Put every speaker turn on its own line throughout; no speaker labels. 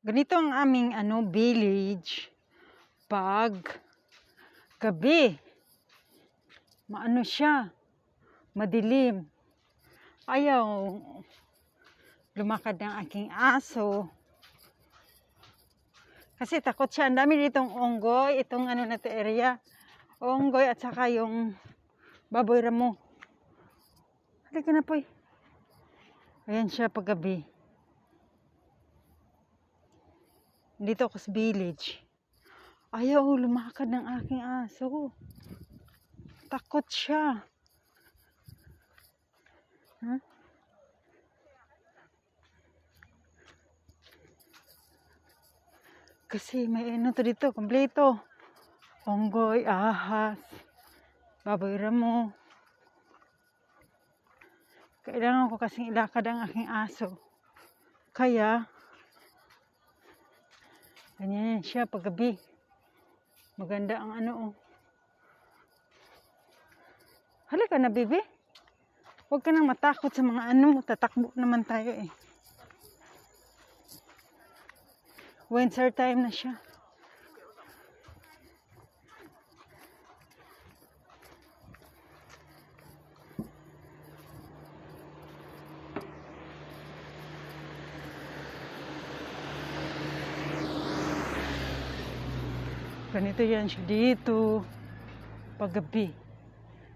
Ganito ang aming village pag gabi. Maano siya, madilim. Ayaw lumakad ng aking aso. Kasi takot siya. Ang dami ditong unggoy, itong na to area. Unggoy at saka yung baboy ramo. Halika na po. Ayan siya pag gabi. Dito ako sa village. Ayaw lumakad ng aking aso. Takot siya. Huh? Kasi may to dito, kompleto. Unggoy, ahas, baboy ramo. Kailangan ko kasing ilakad ang aking aso. Kaya, ganyan siya paggabi. Maganda ang Halika na, baby. Huwag ka nang matakot sa mga tatakbo naman tayo eh. Winter time na siya. Ganito yan siya dito. Paggabi.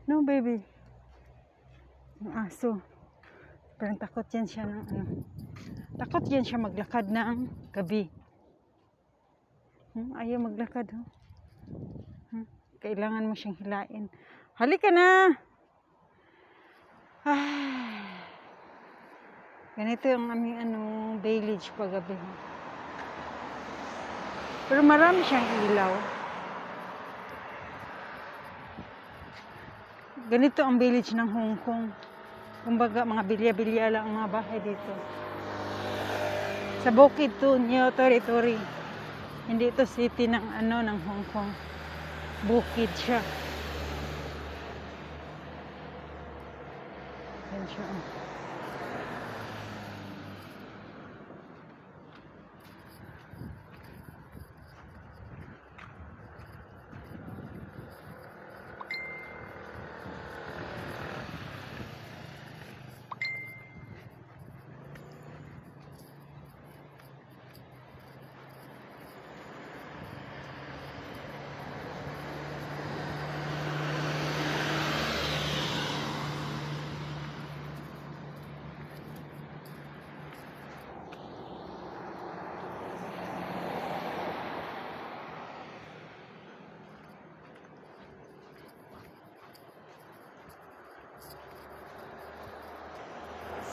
No, baby. Ang aso. Parang takot yan siya ng Takot yan siya maglakad ng gabi. Ayaw maglakad. Kailangan mo siyang hilain. Halika na! Ganito yung aming village paggabi. Pero marami siyang ilaw. Ganito ang village ng Hong Kong. Kumbaga, mga bilya-bilya lang ang mga bahay dito. Sa bukid to, New Territory. Hindi ito city ng ng Hong Kong. Bukid siya. Yan siya.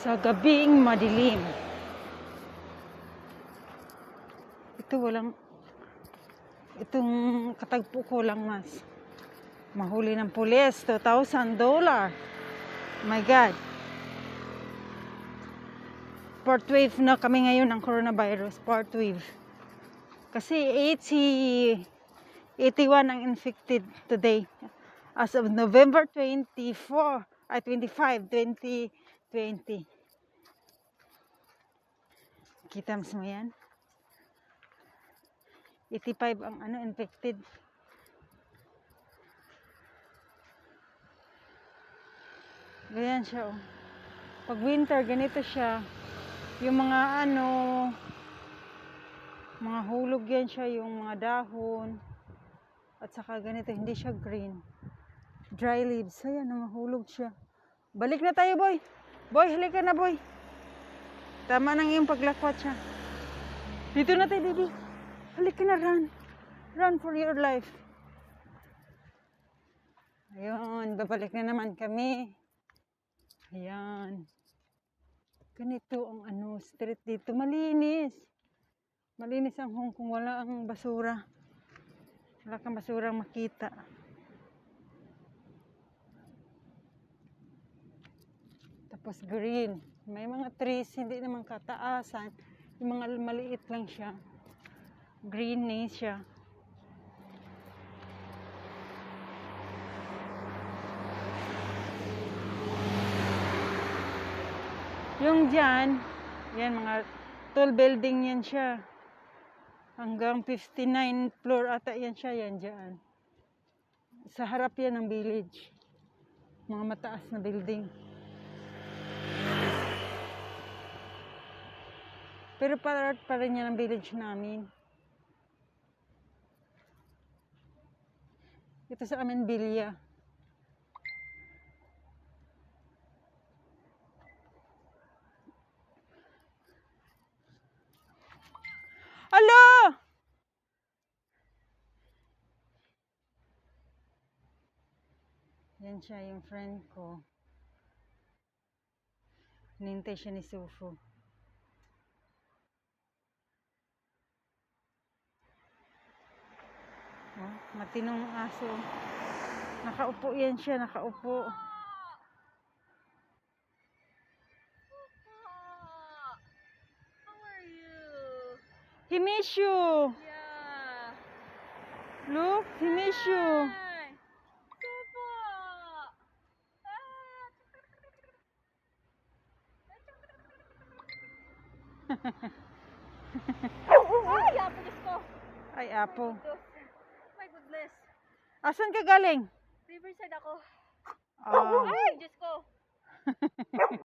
Sa gabing madilim. Itong katagpo ko lang mas. Mahuli ng pulis, $2,000. My God. Fourth wave na kami ngayon ng coronavirus. Fourth wave. Kasi 81 ang infected today. As of November 25, 2020. Kita mo yan? 85 ang infected. Ganyan siya Pag winter, ganito siya. Yung mga mga hulog yan siya, yung mga dahon. At saka ganito, hindi siya green. Dry leaves. Ayan, mahulog siya. Balik na tayo, boy. Boy, halika na, boy. Tama nang yung paglakwat siya. Dito na tayo, baby. Halika na, run. Run for your life. Ayun, babalik na naman kami. Ayan. Ganito ang street dito. Malinis. Malinis ang Hong Kong. Wala ang basura. Wala kang basurang makita. Tapos green. May mga trees, hindi naman kataasan. Yung mga maliit lang siya. Greenish siya. Yung dyan, yan mga tall building yan siya. Hanggang 59 floor ata yan siya, yan dyan. Sa harap yan ng village. Mga mataas na building. Pero part pa rin yan ang village namin. Ito sa amin, Bilya. Alo! Yan siya, yung friend ko. Hinintay siya ni Sufu. Oh, matinong aso. Nakaupo yan siya, nakaupo.
How are you?
He miss you.
Yeah.
Look, he miss you.
Hi. Supo. Ay, apo, Diyos ko.
Ay, apo.
My goodness.
Asan ka galing?
Riverside ako.
Ah.
Ay, Diyos ko.